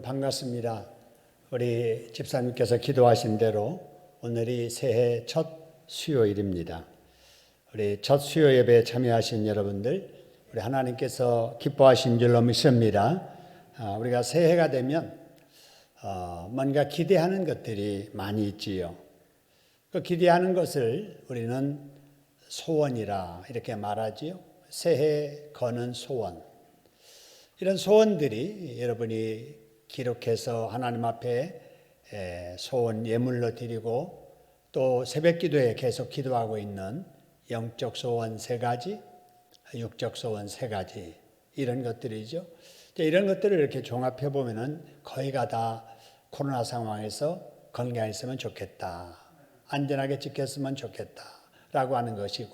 반갑습니다. 우리 집사님께서 기도하신 대로 오늘이 새해 첫 수요일입니다. 우리 첫 수요 예배에 참여하신 여러분들, 우리 하나님께서 기뻐하신 줄로 믿습니다. 우리가 새해가 되면 뭔가 기대하는 것들이 많이 있지요. 그 기대하는 것을 우리는 소원이라 이렇게 말하지요. 새해 거는 소원. 이런 소원들이 여러분이 기록해서 하나님 앞에 소원 예물로 드리고 또 새벽 기도에 계속 기도하고 있는 영적 소원 3가지, 육적 소원 3가지 이런 것들이죠. 이런 것들을 이렇게 종합해 보면은 거의가 다 코로나 상황에서 건강했으면 좋겠다, 안전하게 지켰으면 좋겠다라고 하는 것이고,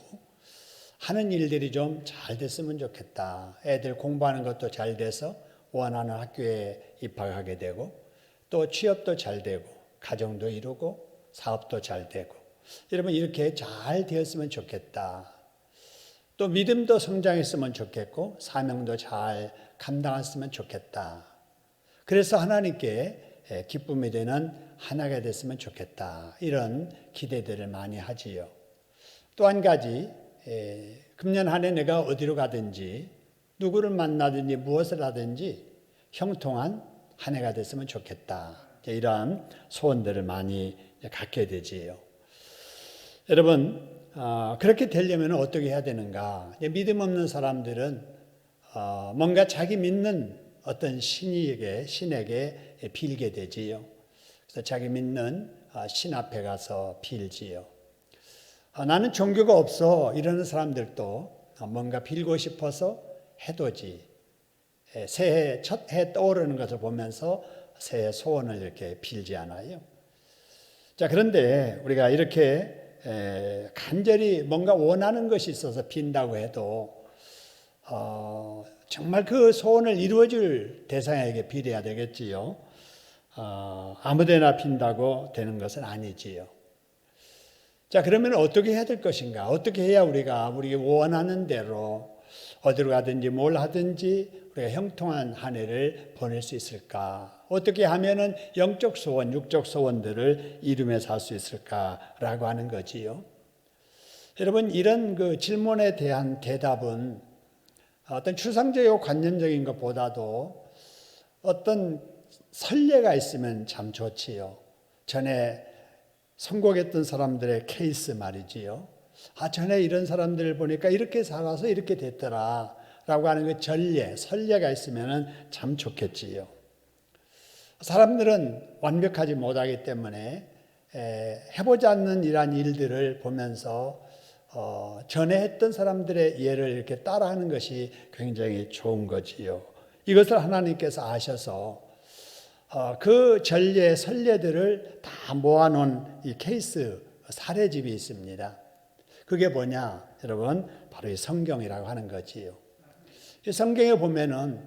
하는 일들이 좀 잘 됐으면 좋겠다. 애들 공부하는 것도 잘 돼서 원하는 학교에 입학하게 되고, 또 취업도 잘 되고, 가정도 이루고, 사업도 잘 되고, 여러분 이렇게 잘 되었으면 좋겠다. 또 믿음도 성장했으면 좋겠고, 사명도 잘 감당했으면 좋겠다. 그래서 하나님께 기쁨이 되는 하나가 됐으면 좋겠다. 이런 기대들을 많이 하지요. 또 한 가지, 금년 한 해 내가 어디로 가든지 누구를 만나든지 무엇을 하든지 형통한 한 해가 됐으면 좋겠다. 이런 소원들을 많이 갖게 되지요. 여러분, 그렇게 되려면 어떻게 해야 되는가? 믿음 없는 사람들은 뭔가 자기 믿는 어떤 신에게 빌게 되지요. 그래서 자기 믿는 신 앞에 가서 빌지요. 나는 종교가 없어 이러는 사람들도 뭔가 빌고 싶어서 해돋이, 새해 첫 해 떠오르는 것을 보면서 새해 소원을 이렇게 빌지 않아요. 자, 그런데 우리가 이렇게 간절히 뭔가 원하는 것이 있어서 빈다고 해도 정말 그 소원을 이루어줄 대상에게 빌어야 되겠지요. 아무데나 빈다고 되는 것은 아니지요. 자, 그러면 어떻게 해야 될 것인가? 어떻게 해야 우리가 원하는 대로 어디로 가든지 뭘 하든지 우리가 형통한 한 해를 보낼 수 있을까? 어떻게 하면은 영적 소원, 육적 소원들을 이루며 살 수 있을까라고 하는 거지요. 여러분, 이런 그 질문에 대한 대답은 어떤 추상적이고 관념적인 것보다도 어떤 선례가 있으면 참 좋지요. 전에 선곡했던 사람들의 케이스 말이지요. 전에 이런 사람들을 보니까 이렇게 살아서 이렇게 됐더라 라고 하는 그 선례가 있으면 참 좋겠지요. 사람들은 완벽하지 못하기 때문에 해보지 않는 이러한 일들을 보면서 전에 했던 사람들의 예를 이렇게 따라하는 것이 굉장히 좋은 거지요. 이것을 하나님께서 아셔서 그 전례, 선례들을 다 모아놓은 이 케이스 사례집이 있습니다. 그게 뭐냐, 여러분? 바로 이 성경이라고 하는 거지요. 이 성경에 보면은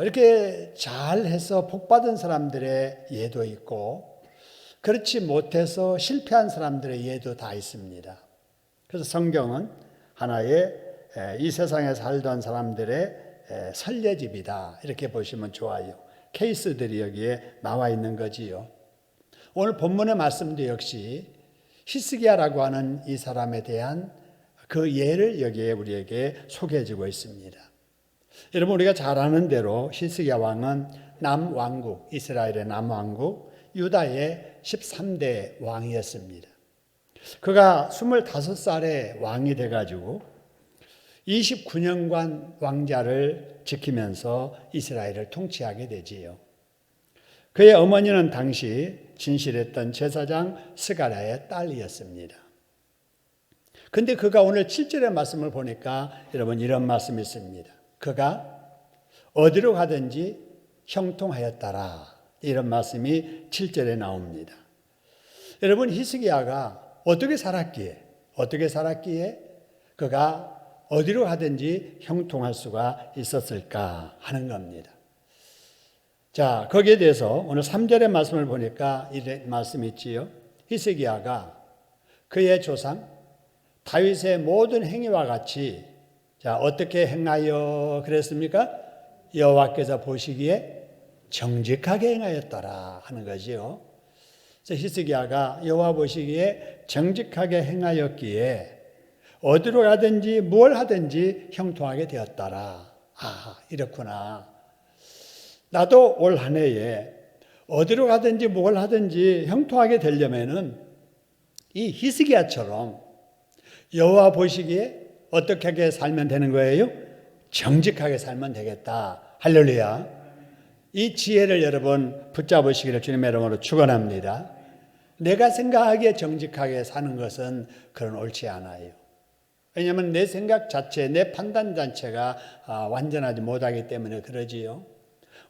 이렇게 잘해서 복받은 사람들의 예도 있고, 그렇지 못해서 실패한 사람들의 예도 다 있습니다. 그래서 성경은 하나의 이 세상에 살던 사람들의 선례집이다. 이렇게 보시면 좋아요. 케이스들이 여기에 나와 있는 거지요. 오늘 본문의 말씀도 역시 히스기야라고 하는 이 사람에 대한 그 예를 여기에 우리에게 소개해주고 있습니다. 여러분, 우리가 잘 아는 대로 히스기야 왕은 남왕국, 이스라엘의 남왕국, 유다의 13대 왕이었습니다. 그가 25살에 왕이 돼가지고 29년간 왕자를 지키면서 이스라엘을 통치하게 되지요. 그의 어머니는 당시 진실했던 제사장 스가랴의 딸이었습니다. 근데 그가 오늘 7절의 말씀을 보니까 여러분 이런 말씀이 있습니다. 그가 어디로 가든지 형통하였더라. 이런 말씀이 7절에 나옵니다. 여러분, 히스기야가 어떻게 살았기에 그가 어디로 가든지 형통할 수가 있었을까 하는 겁니다. 자, 거기에 대해서 오늘 3절의 말씀을 보니까 이런 말씀이 있지요. 히스기야가 그의 조상 다윗의 모든 행위와 같이, 자, 어떻게 행하여 그랬습니까? 여호와께서 보시기에 정직하게 행하였더라 하는 거지요. 그래서 히스기야가 여호와 보시기에 정직하게 행하였기에 어디로 가든지 뭘 하든지 형통하게 되었더라. 아, 이렇구나. 나도 올 한 해에 어디로 가든지 뭘 하든지 형통하게 되려면은 이 히스기야처럼 여호와 보시기에 어떻게 살면 되는 거예요? 정직하게 살면 되겠다. 할렐루야. 이 지혜를 여러분 붙잡으시기를 주님의 이름으로 축원합니다. 내가 생각하기에 정직하게 사는 것은 그런 옳지 않아요. 왜냐하면 내 생각 자체, 내 판단 자체가 완전하지 못하기 때문에 그러지요.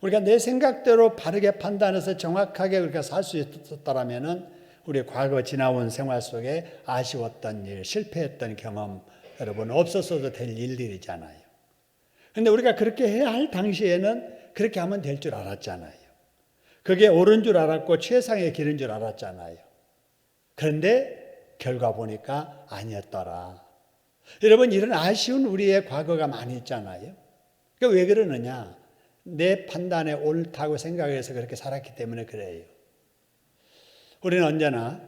우리가 내 생각대로 바르게 판단해서 정확하게 우리가 살 수 있었다면 우리 과거 지나온 생활 속에 아쉬웠던 일, 실패했던 경험 여러분 없었어도 될 일들이잖아요. 그런데 우리가 그렇게 해야 할 당시에는 그렇게 하면 될 줄 알았잖아요. 그게 옳은 줄 알았고 최상의 길인 줄 알았잖아요. 그런데 결과 보니까 아니었더라. 여러분 이런 아쉬운 우리의 과거가 많이 있잖아요. 그러니까 왜 그러느냐? 내 판단에 옳다고 생각해서 그렇게 살았기 때문에 그래요. 우리는 언제나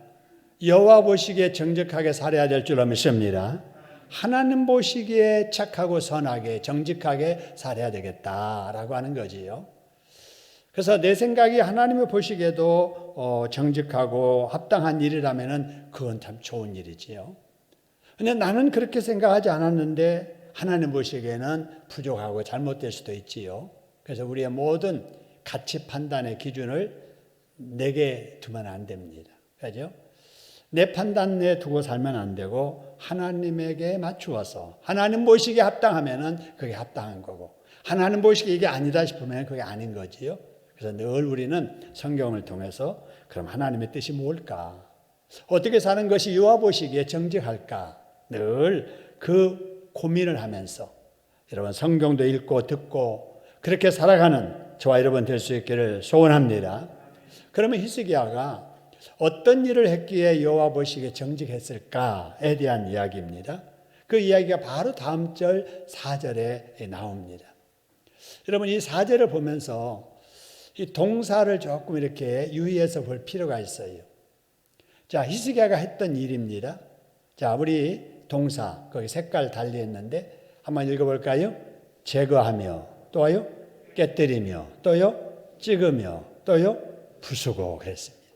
여호와 보시기에 정직하게 살아야 될 줄로 믿습니다. 하나님 보시기에 착하고 선하게 정직하게 살아야 되겠다라고 하는 거지요. 그래서 내 생각이 하나님이 보시기에도 정직하고 합당한 일이라면 그건 참 좋은 일이지요. 근데 나는 그렇게 생각하지 않았는데 하나님 보시기에는 부족하고 잘못될 수도 있지요. 그래서 우리의 모든 가치 판단의 기준을 내게 두면 안 됩니다. 그죠? 내 판단에 두고 살면 안 되고 하나님에게 맞추어서 하나님 보시기에 합당하면은 그게 합당한 거고 하나님 보시기에 이게 아니다 싶으면 그게 아닌 거지요. 그래서 늘 우리는 성경을 통해서 그럼 하나님의 뜻이 뭘까? 어떻게 사는 것이 여호와 보시기에 정직할까? 늘 그 고민을 하면서 여러분 성경도 읽고 듣고 그렇게 살아가는 저와 여러분 될 수 있기를 소원합니다. 그러면 히스기야가 어떤 일을 했기에 여호와 보시기에 정직했을까에 대한 이야기입니다. 그 이야기가 바로 다음 절 4절에 나옵니다. 여러분 이 4절을 보면서 이 동사를 조금 이렇게 유의해서 볼 필요가 있어요. 자, 히스기야가 했던 일입니다. 자, 우리 동사 거기 색깔 달리 했는데 한번 읽어볼까요? 제거하며 또요 깨뜨리며 또요 찍으며 또요 부수고 그랬습니다.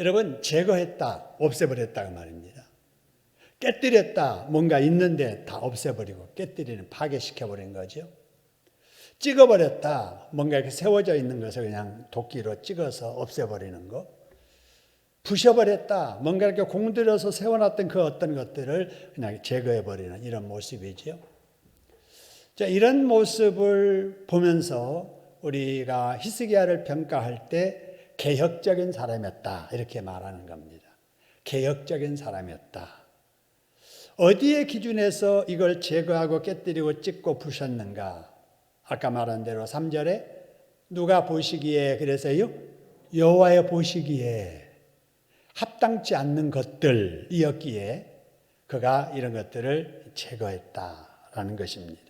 여러분 제거했다 없애버렸다 그 말입니다. 깨뜨렸다 뭔가 있는데 다 없애버리고 깨뜨리는 파괴시켜버린 거죠. 찍어버렸다 뭔가 이렇게 세워져 있는 것을 그냥 도끼로 찍어서 없애버리는 거. 부셔버렸다 뭔가 이렇게 공들여서 세워놨던 그 어떤 것들을 그냥 제거해버리는 이런 모습이죠. 자, 이런 모습을 보면서 우리가 히스기야를 평가할 때 개혁적인 사람이었다 이렇게 말하는 겁니다. 개혁적인 사람이었다. 어디에 기준에서 이걸 제거하고 깨뜨리고 찍고 부셨는가? 아까 말한 대로 3절에 누가 보시기에 그래서요? 여호와의 보시기에 합당치 않는 것들이었기에 그가 이런 것들을 제거했다라는 것입니다.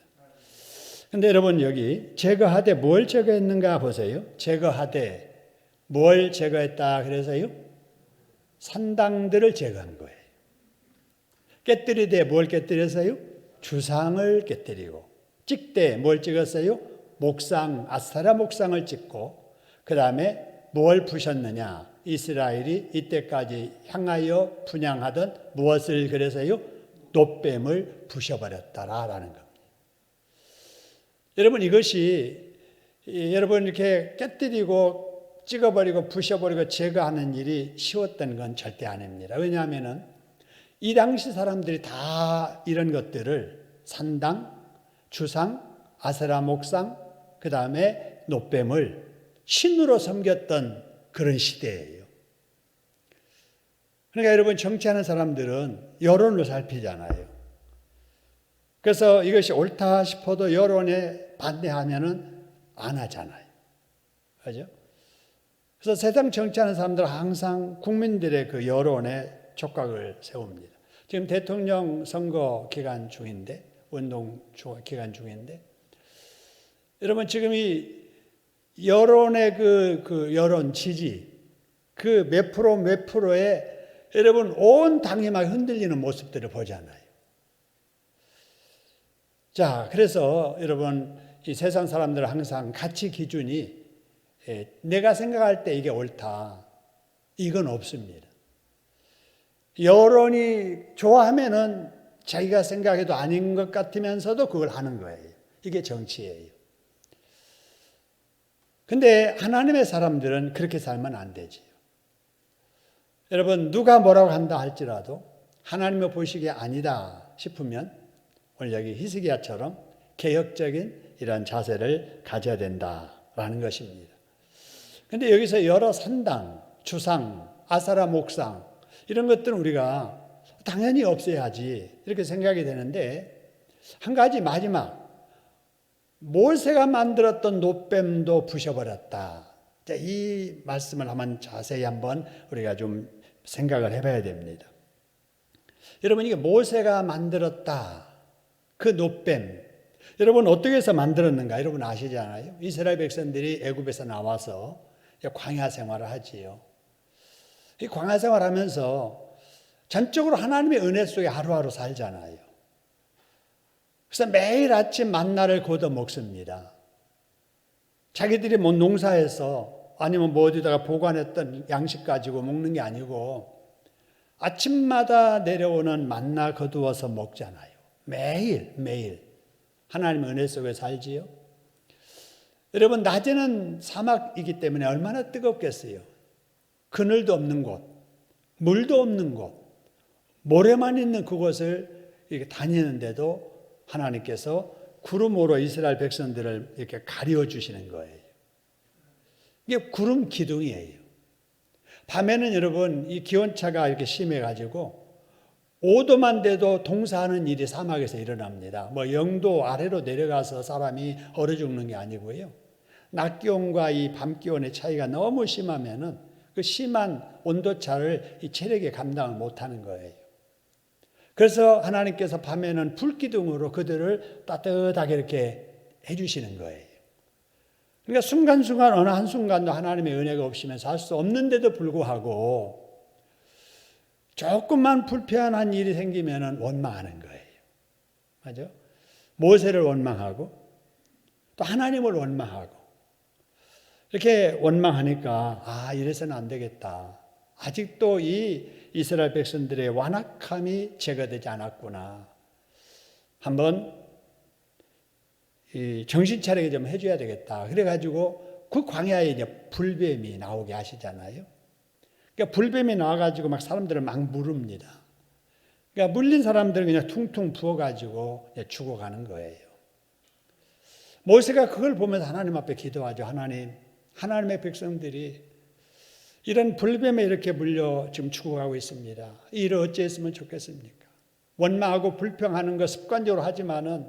그런데 여러분 여기 제거하되 뭘 제거했는가 보세요. 제거하되 뭘 제거했다 그래서요? 산당들을 제거한 거예요. 깨뜨리되 뭘 깨뜨려서요? 주상을 깨뜨리고 찍되 뭘 찍었어요? 목상, 아스타라 목상을 찍고 그 다음에 뭘 부셨느냐? 이스라엘이 이때까지 향하여 분향하던 무엇을 그래서요? 놋뱀을 부셔버렸다라는 겁니다. 여러분 이것이 여러분 이렇게 깨뜨리고 찍어버리고 부셔버리고 제거하는 일이 쉬웠던 건 절대 아닙니다. 왜냐하면 이 당시 사람들이 다 이런 것들을 산당, 주상, 아세라 목상, 그 다음에 놋뱀을 신으로 섬겼던 그런 시대예요. 그러니까 여러분 정치하는 사람들은 여론을 살피잖아요. 그래서 이것이 옳다 싶어도 여론에 반대하면은 안 하잖아요. 그죠? 그래서 세상 정치하는 사람들은 항상 국민들의 그 여론에 촉각을 세웁니다. 지금 대통령 선거 기간 중인데, 운동 기간 중인데, 여러분 지금 이 여론의 그 여론 지지, 그 몇 프로 몇 프로에 여러분 온 당이 막 흔들리는 모습들을 보잖아요. 자, 그래서 여러분 이 세상 사람들은 항상 가치 기준이 내가 생각할 때 이게 옳다, 이건 없습니다. 여론이 좋아하면은 자기가 생각해도 아닌 것 같으면서도 그걸 하는 거예요. 이게 정치예요. 근데 하나님의 사람들은 그렇게 살면 안 되지요. 여러분, 누가 뭐라고 한다 할지라도 하나님의 보시기에 아니다 싶으면 오늘 여기 히스기야처럼 개혁적인 이런 자세를 가져야 된다라는 것입니다. 근데 여기서 여러 산당, 주상, 아사라 목상 이런 것들은 우리가 당연히 없애야지 이렇게 생각이 되는데, 한 가지 마지막, 모세가 만들었던 놋뱀도 부셔버렸다. 이 말씀을 자세히 한번 우리가 좀 생각을 해봐야 됩니다. 여러분, 이게 모세가 만들었다, 그 놋뱀, 여러분 어떻게 해서 만들었는가 여러분 아시잖아요. 이스라엘 백성들이 애굽에서 나와서 광야 생활을 하지요. 이 광야 생활하면서 전적으로 하나님의 은혜 속에 하루하루 살잖아요. 그래서 매일 아침 만나를 거둬 먹습니다. 자기들이 뭐 농사해서 아니면 뭐 어디다가 보관했던 양식 가지고 먹는 게 아니고 아침마다 내려오는 만나 거두어서 먹잖아요. 매일 하나님의 은혜 속에 살지요. 여러분, 낮에는 사막이기 때문에 얼마나 뜨겁겠어요. 그늘도 없는 곳, 물도 없는 곳, 모래만 있는 그곳을 이렇게 다니는데도 하나님께서 구름으로 이스라엘 백성들을 이렇게 가려 주시는 거예요. 이게 구름 기둥이에요. 밤에는 여러분 이 기온차가 이렇게 심해가지고 5도만 돼도 동사하는 일이 사막에서 일어납니다. 뭐 0도 아래로 내려가서 사람이 얼어 죽는 게 아니고요. 낮 기온과 이 밤 기온의 차이가 너무 심하면은 그 심한 온도차를 이 체력이 감당을 못하는 거예요. 그래서 하나님께서 밤에는 불기둥으로 그들을 따뜻하게 이렇게 해주시는 거예요. 그러니까 순간순간 어느 한순간도 하나님의 은혜가 없이면 살 수 없는데도 불구하고 조금만 불편한 일이 생기면 원망하는 거예요. 맞죠? 모세를 원망하고 또 하나님을 원망하고 이렇게 원망하니까 이래서는 안 되겠다. 아직도 이 이스라엘 백성들의 완악함이 제거되지 않았구나. 한번 정신 차리게 좀 해줘야 되겠다. 그래가지고 그 광야에 이제 불뱀이 나오게 하시잖아요. 그러니까 불뱀이 나와가지고 막 사람들을 막 물읍니다. 그러니까 물린 사람들은 그냥 퉁퉁 부어가지고 죽어가는 거예요. 모세가 그걸 보면서 하나님 앞에 기도하죠. 하나님의 백성들이 이런 불뱀에 이렇게 물려 지금 죽어가고 있습니다. 이 일을 어찌했으면 좋겠습니까? 원망하고 불평하는 거 습관적으로 하지만은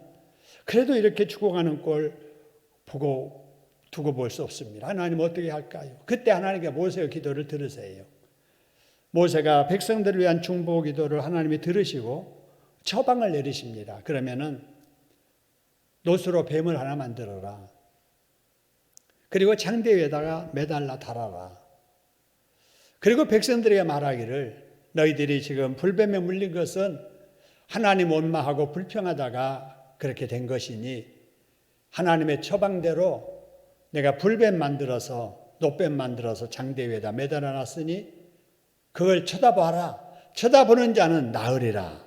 그래도 이렇게 죽어가는 꼴 보고 두고 볼 수 없습니다. 하나님 어떻게 할까요? 그때 하나님께 모세의 기도를 들으세요. 모세가 백성들을 위한 중보 기도를 하나님이 들으시고 처방을 내리십니다. 그러면은 놋으로 뱀을 하나 만들어라. 그리고 장대 위에다가 매달라 달아라. 그리고 백성들에게 말하기를 너희들이 지금 불뱀에 물린 것은 하나님 원망하고 불평하다가 그렇게 된 것이니 하나님의 처방대로 내가 불뱀 만들어서 놋뱀 만들어서 장대 위에다 매달아 놨으니 그걸 쳐다봐라. 쳐다보는 자는 나으리라.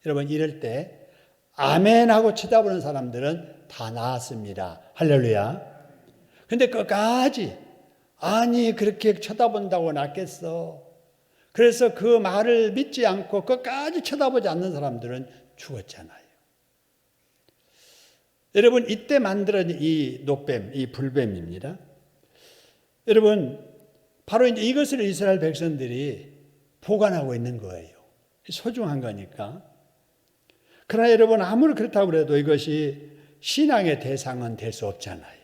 여러분 이럴 때 아멘 하고 쳐다보는 사람들은 다 나았습니다. 할렐루야. 근데 끝까지 아니 그렇게 쳐다본다고 낫겠어. 그래서 그 말을 믿지 않고 끝까지 쳐다보지 않는 사람들은 죽었잖아요. 여러분 이때 만들어진 이 놋뱀, 이 불뱀입니다. 여러분 바로 이제 이것을 이스라엘 백성들이 보관하고 있는 거예요. 소중한 거니까. 그러나 여러분 아무리 그렇다고 해도 이것이 신앙의 대상은 될 수 없잖아요.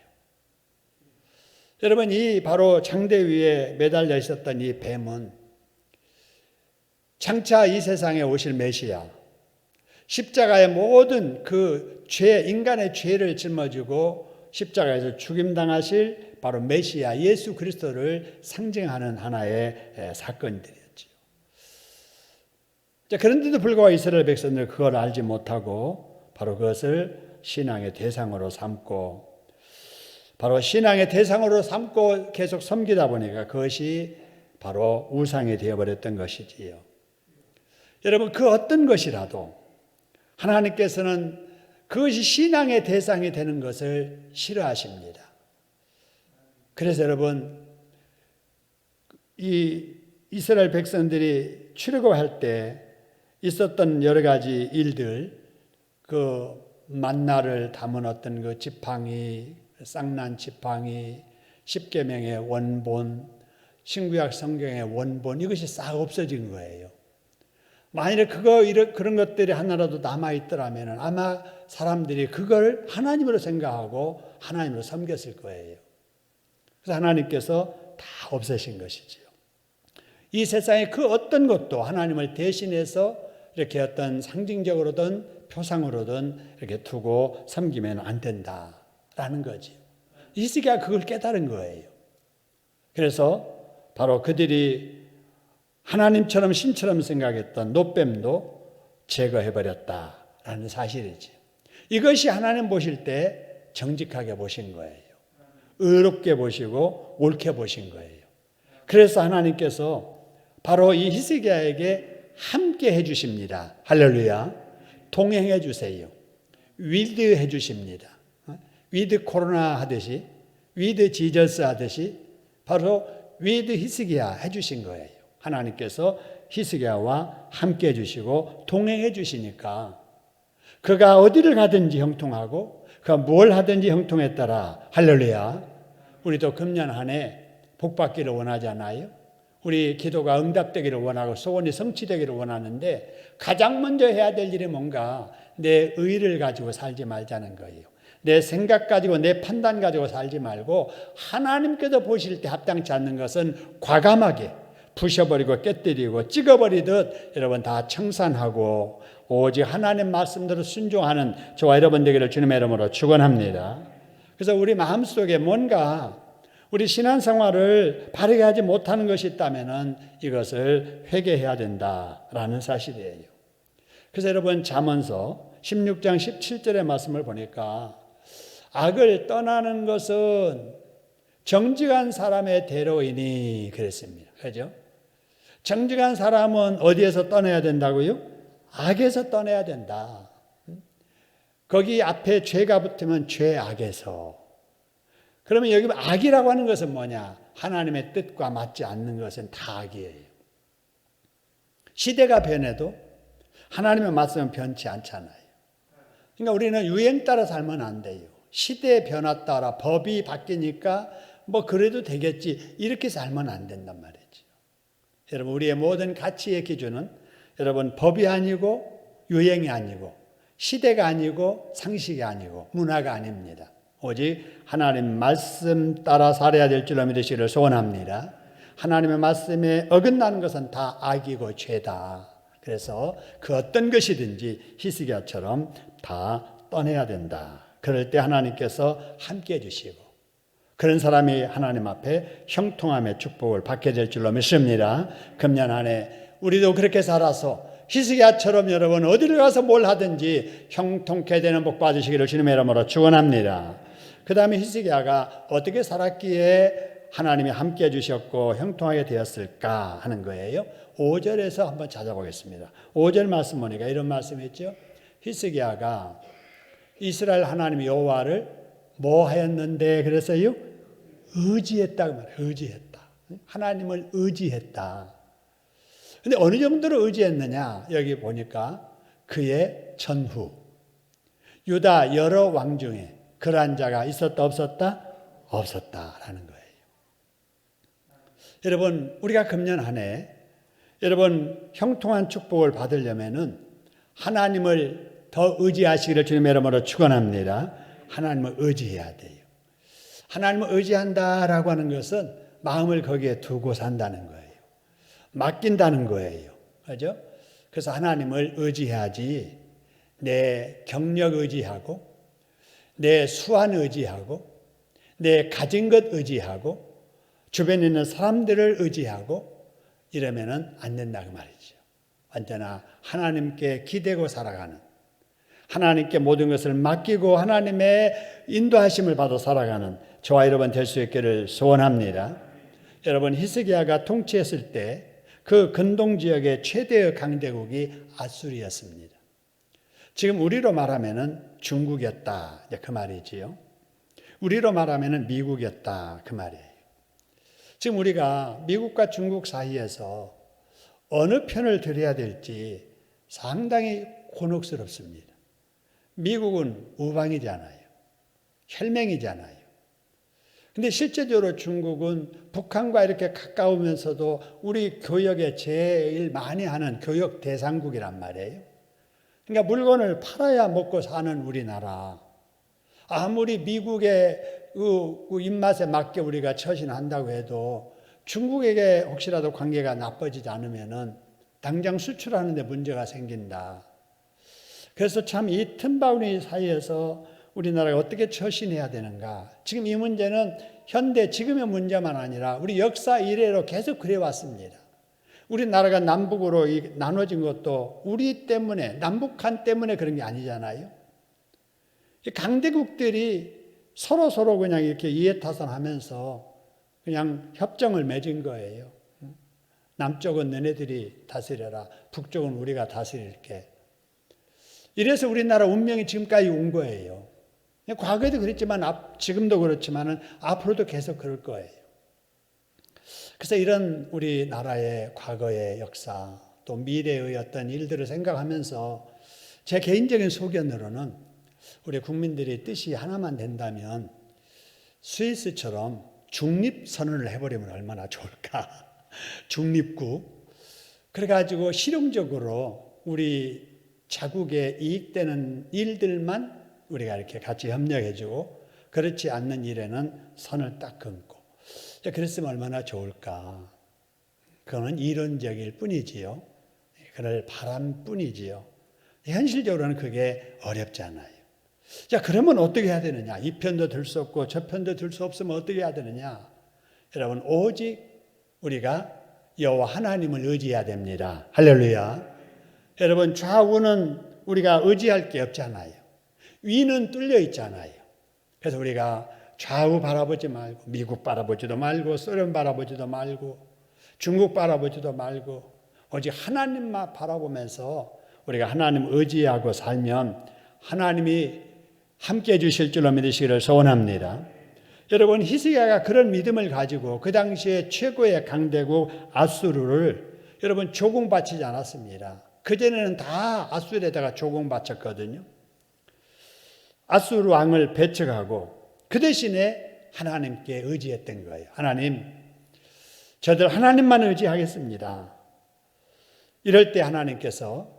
여러분 이 바로 장대 위에 매달려 있었던 이 뱀은 장차 이 세상에 오실 메시아, 십자가의 모든 그 죄, 인간의 죄를 짊어지고 십자가에서 죽임당하실 바로 메시아 예수 그리스도를 상징하는 하나의 사건들이었죠. 그런데도 불구하고 이스라엘 백성들은 그걸 알지 못하고 바로 그것을 신앙의 대상으로 삼고 바로 신앙의 대상으로 삼고 계속 섬기다 보니까 그것이 바로 우상이 되어버렸던 것이지요. 여러분, 그 어떤 것이라도 하나님께서는 그것이 신앙의 대상이 되는 것을 싫어하십니다. 그래서 여러분, 이 이스라엘 백성들이 출애굽할 때 있었던 여러 가지 일들, 그 만나를 담은 어떤 그 지팡이, 쌍난 지팡이, 십계명의 원본, 신구약 성경의 원본, 이것이 싹 없어진 거예요. 만일에 그런 것들이 하나라도 남아있더라면 아마 사람들이 그걸 하나님으로 생각하고 하나님으로 섬겼을 거예요. 그래서 하나님께서 다 없애신 것이지요. 이 세상에 그 어떤 것도 하나님을 대신해서 이렇게 어떤 상징적으로든 표상으로든 이렇게 두고 섬기면 안 된다라는 거지요. 히스기야가 그걸 깨달은 거예요. 그래서 바로 그들이 하나님처럼 신처럼 생각했던 놋뱀도 제거해버렸다라는 사실이지. 이것이 하나님 보실 때 정직하게 보신 거예요. 의롭게 보시고 옳게 보신 거예요. 그래서 하나님께서 바로 이 히스기야에게 함께 해주십니다. 할렐루야. 동행해 주세요. 위드 해주십니다. 위드 코로나 하듯이, 위드 지저스 하듯이 바로 위드 히스기야 해주신 거예요. 하나님께서 히스기야와 함께 해주시고 동행해 주시니까 그가 어디를 가든지 형통하고 그가 뭘 하든지 형통했더라. 할렐루야. 우리도 금년 한 해 복받기를 원하지 않아요? 우리 기도가 응답되기를 원하고 소원이 성취되기를 원하는데 가장 먼저 해야 될 일이 뭔가 내 의를 가지고 살지 말자는 거예요. 내 생각 가지고 내 판단 가지고 살지 말고 하나님께서 보실 때 합당치 않는 것은 과감하게 부셔버리고 깨뜨리고 찍어버리듯 여러분 다 청산하고 오직 하나님 말씀대로 순종하는 저와 여러분 되기를 주님의 이름으로 축원합니다. 그래서 우리 마음속에 뭔가 우리 신앙생활을 바르게 하지 못하는 것이 있다면 이것을 회개해야 된다라는 사실이에요. 그래서 여러분 잠언서 16장 17절의 말씀을 보니까 악을 떠나는 것은 정직한 사람의 대로이니 그랬습니다. 그렇죠? 정직한 사람은 어디에서 떠나야 된다고요? 악에서 떠나야 된다. 거기 앞에 죄가 붙으면 죄악에서. 그러면 여기 악이라고 하는 것은 뭐냐? 하나님의 뜻과 맞지 않는 것은 다 악이에요. 시대가 변해도 하나님의 말씀은 변치 않잖아요. 그러니까 우리는 유행 따라 살면 안 돼요. 시대의 변화 따라 법이 바뀌니까 뭐 그래도 되겠지 이렇게 살면 안 된단 말이죠. 여러분 우리의 모든 가치의 기준은 여러분 법이 아니고 유행이 아니고 시대가 아니고 상식이 아니고 문화가 아닙니다. 오직 하나님 말씀 따라 살아야 될 줄로 믿으시기를 소원합니다. 하나님의 말씀에 어긋나는 것은 다 악이고 죄다. 그래서 그 어떤 것이든지 히스기야처럼 다 떠내야 된다. 그럴 때 하나님께서 함께해 주시고 그런 사람이 하나님 앞에 형통함의 축복을 받게 될 줄로 믿습니다. 금년 한 해 우리도 그렇게 살아서 히스기야처럼 여러분 어디를 가서 뭘 하든지 형통케 되는 복 받으시기를 주님의 이름으로 축원합니다. 그 다음에 히스기야가 어떻게 살았기에 하나님이 함께해 주셨고 형통하게 되었을까 하는 거예요. 5절에서 한번 찾아보겠습니다. 5절 말씀 보니까 이런 말씀이 있죠. 히스기야가 이스라엘 하나님 여호와를 뭐 하였는데 그래서요? 의지했다고 말해요. 의지했다. 하나님을 의지했다. 근데 어느 정도로 의지했느냐? 여기 보니까 그의 전후 유다 여러 왕 중에 그러한 자가 있었다 없었다? 없었다라는 거예요. 여러분 우리가 금년 한 해 여러분 형통한 축복을 받으려면은 하나님을 더 의지하시기를 주님의 이름으로 축원합니다. 하나님을 의지해야 돼요. 하나님을 의지한다라고 하는 것은 마음을 거기에 두고 산다는 거예요. 맡긴다는 거예요. 그렇죠? 그래서 하나님을 의지해야지 내 경력 의지하고 내 수완 의지하고 내 가진 것 의지하고 주변에 있는 사람들을 의지하고 이러면은 안 된다 그 말이죠. 언제나 하나님께 기대고 살아가는, 하나님께 모든 것을 맡기고 하나님의 인도하심을 받아 살아가는 저와 여러분 될 수 있기를 소원합니다. 여러분, 히스기야가 통치했을 때 그 근동 지역의 최대의 강대국이 아수리였습니다. 지금 우리로 말하면은 중국이었다 그 말이지요. 우리로 말하면은 미국이었다 그 말이에요. 지금 우리가 미국과 중국 사이에서 어느 편을 들어야 될지 상당히 곤혹스럽습니다. 미국은 우방이잖아요. 혈맹이잖아요. 근데 실제적으로 중국은 북한과 이렇게 가까우면서도 우리 교역에 제일 많이 하는 교역 대상국이란 말이에요. 그러니까 물건을 팔아야 먹고 사는 우리나라. 아무리 미국의 입맛에 맞게 우리가 처신한다고 해도 중국에게 혹시라도 관계가 나빠지지 않으면은 당장 수출하는 데 문제가 생긴다. 그래서 참 이 틈바구니 사이에서 우리나라가 어떻게 처신해야 되는가. 지금 이 문제는 현대 지금의 문제만 아니라 우리 역사 이래로 계속 그래왔습니다. 우리나라가 남북으로 나눠진 것도 우리 때문에, 남북한 때문에 그런 게 아니잖아요. 강대국들이 서로 그냥 이렇게 이해타산하면서 그냥 협정을 맺은 거예요. 남쪽은 너네들이 다스려라. 북쪽은 우리가 다스릴게. 이래서 우리나라 운명이 지금까지 온 거예요. 과거에도 그랬지만 지금도 그렇지만 앞으로도 계속 그럴 거예요. 그래서 이런 우리나라의 과거의 역사 또 미래의 어떤 일들을 생각하면서 제 개인적인 소견으로는 우리 국민들의 뜻이 하나만 된다면 스위스처럼 중립선언을 해버리면 얼마나 좋을까. 중립국. 그래가지고 실용적으로 우리 자국에 이익되는 일들만 우리가 이렇게 같이 협력해주고 그렇지 않는 일에는 선을 딱 긋고 그랬으면 얼마나 좋을까. 그거는 이론적일 뿐이지요. 그럴 바람뿐이지요. 현실적으로는 그게 어렵잖아요. 자, 그러면 어떻게 해야 되느냐? 이 편도 들 수 없고 저 편도 들 수 없으면 어떻게 해야 되느냐? 여러분, 오직 우리가 여호와 하나님을 의지해야 됩니다. 할렐루야. 여러분, 좌우는 우리가 의지할 게 없잖아요. 위는 뚫려 있잖아요. 그래서 우리가 좌우 바라보지 말고 미국 바라보지도 말고 소련 바라보지도 말고 중국 바라보지도 말고 오직 하나님만 바라보면서 우리가 하나님 의지하고 살면 하나님이 함께해 주실 줄로 믿으시기를 소원합니다. 여러분, 히스기야가 그런 믿음을 가지고 그 당시에 최고의 강대국 아수르를 여러분 조공바치지 않았습니다. 그전에는 다 아수르에다가 조공바쳤거든요. 아수르 왕을 배척하고 그 대신에 하나님께 의지했던 거예요. 하나님, 저들 하나님만 의지하겠습니다. 이럴 때 하나님께서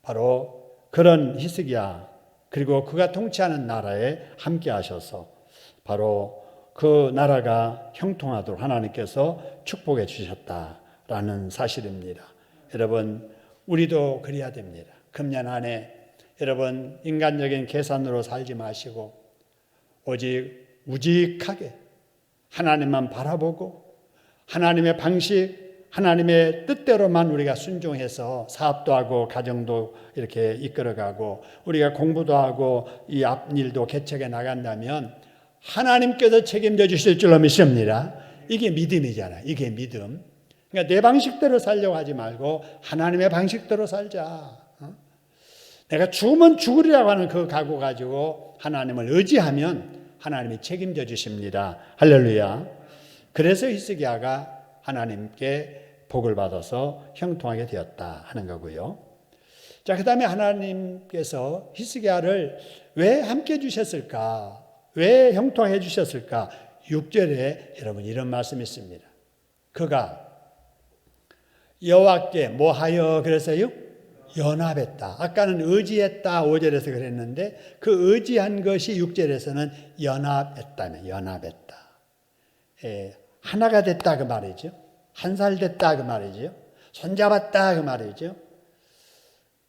바로 그런 히스기야 그리고 그가 통치하는 나라에 함께 하셔서 바로 그 나라가 형통하도록 하나님께서 축복해 주셨다라는 사실입니다. 여러분, 우리도 그래야 됩니다. 금년 한 해 여러분 인간적인 계산으로 살지 마시고 오직 우직하게 하나님만 바라보고 하나님의 방식, 하나님의 뜻대로만 우리가 순종해서 사업도 하고 가정도 이렇게 이끌어가고 우리가 공부도 하고 이 앞일도 개척해 나간다면 하나님께서 책임져 주실 줄로 믿습니다. 이게 믿음이잖아요. 이게 믿음. 그러니까 내 방식대로 살려고 하지 말고 하나님의 방식대로 살자. 내가 죽으면 죽으리라고 하는 그 각오 가지고 하나님을 의지하면 하나님이 책임져 주십니다. 할렐루야. 그래서 히스기야가 하나님께 복을 받아서 형통하게 되었다 하는 거고요. 자, 그 다음에 하나님께서 히스기야를 왜 함께 주셨을까? 왜 형통해 주셨을까? 6절에 여러분 이런 말씀이 있습니다. 그가 여호와께 뭐하여 그랬어요? 연합했다. 아까는 의지했다 5절에서 그랬는데 그 의지한 것이 6절에서는 연합했다며 연합했다. 하나가 됐다 그 말이죠. 한 살 됐다 그 말이죠. 손잡았다 그 말이죠.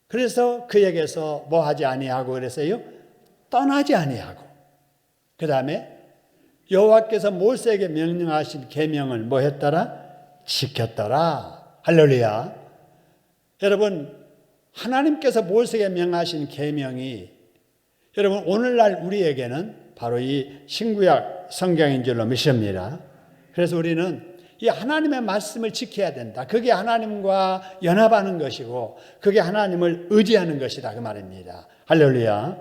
그래서 그에게서 뭐 하지 아니하고 그랬어요? 떠나지 아니하고 그 다음에 여호와께서 모세에게 명령하신 계명을 뭐 했더라? 지켰더라. 할렐루야. 여러분, 하나님께서 모세에게 명하신 계명이 여러분 오늘날 우리에게는 바로 이 신구약 성경인 줄로 믿습니다. 그래서 우리는 이 하나님의 말씀을 지켜야 된다. 그게 하나님과 연합하는 것이고 그게 하나님을 의지하는 것이다 그 말입니다. 할렐루야.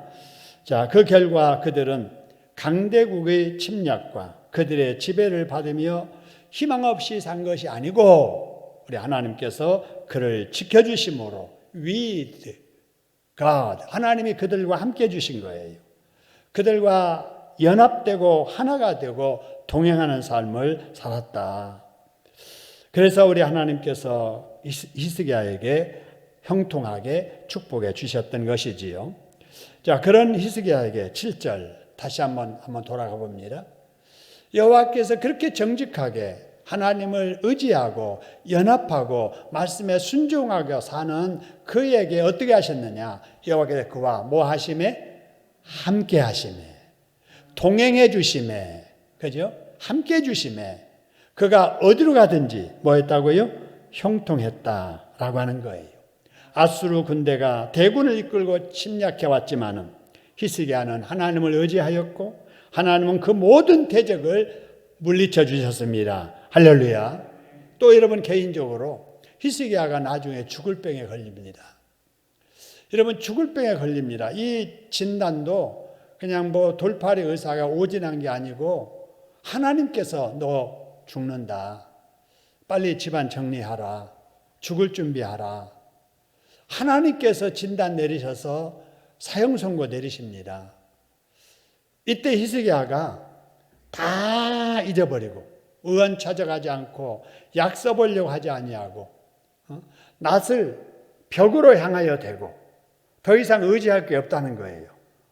자, 그 결과 그들은 강대국의 침략과 그들의 지배를 받으며 희망 없이 산 것이 아니고 우리 하나님께서 그를 지켜주심으로 with God, 하나님이 그들과 함께 주신 거예요. 그들과 연합되고 하나가 되고 동행하는 삶을 살았다. 그래서 우리 하나님께서 히스기야에게 형통하게 축복해 주셨던 것이지요. 자, 그런 히스기야에게 7절 다시 한번 돌아가 봅니다. 여호와께서 그렇게 정직하게 하나님을 의지하고 연합하고 말씀에 순종하고 사는 그에게 어떻게 하셨느냐? 여호와께서 그와 뭐 하심에? 함께 하심에, 동행해 주심에, 그죠? 함께 주심에, 그가 어디로 가든지 뭐 했다고요? 형통했다라고 하는 거예요. 아수르 군대가 대군을 이끌고 침략해 왔지만은 히스기야는 하나님을 의지하였고 하나님은 그 모든 대적을 물리쳐 주셨습니다. 할렐루야. 또 여러분 개인적으로 히스기야가 나중에 죽을 병에 걸립니다. 여러분 죽을 병에 걸립니다. 이 진단도 그냥 뭐 돌팔이 의사가 오진한 게 아니고 하나님께서 너 죽는다. 빨리 집안 정리하라. 죽을 준비하라. 하나님께서 진단 내리셔서 사형 선고 내리십니다. 이때 히스기야가 다 잊어버리고 의원 찾아가지 않고 약 써보려고 하지 아니하고 낯을 벽으로 향하여 대고 더 이상 의지할 게 없다는 거예요.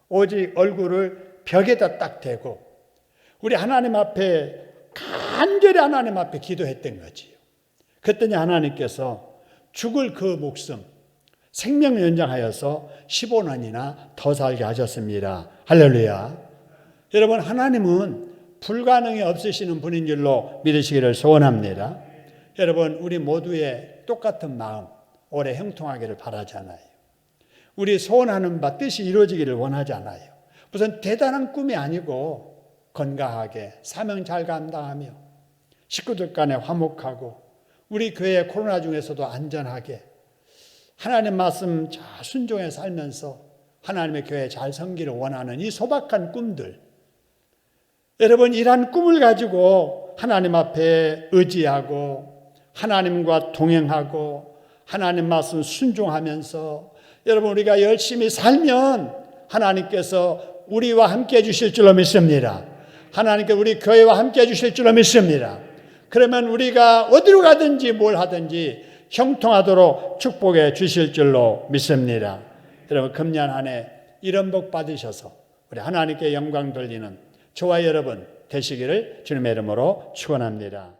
오직 얼굴을 벽에다 딱 대고 우리 하나님 앞에 간절히 하나님 앞에 기도했던 거지요. 그랬더니 하나님께서 죽을 그 목숨 생명 연장하여서 15년이나 더 살게 하셨습니다. 할렐루야. 여러분 하나님은 불가능이 없으시는 분인 줄로 믿으시기를 소원합니다. 여러분 우리 모두의 똑같은 마음 올해 형통하기를 바라잖아요. 우리 소원하는 바 뜻이 이루어지기를 원하잖아요. 무슨 대단한 꿈이 아니고 건강하게 사명 잘 감당하며 식구들 간에 화목하고 우리 교회 코로나 중에서도 안전하게 하나님 말씀 잘 순종해 살면서 하나님의 교회 잘 섬기를 원하는 이 소박한 꿈들, 여러분 이러한 꿈을 가지고 하나님 앞에 의지하고 하나님과 동행하고 하나님 말씀 순종하면서 여러분 우리가 열심히 살면 하나님께서 우리와 함께 해 주실 줄로 믿습니다. 하나님께서 우리 교회와 함께 해 주실 줄로 믿습니다. 그러면 우리가 어디로 가든지 뭘 하든지 형통하도록 축복해 주실 줄로 믿습니다. 여러분 금년 한 해 이런 복 받으셔서 우리 하나님께 영광 돌리는 저와 여러분 되시기를 주님의 이름으로 축원합니다.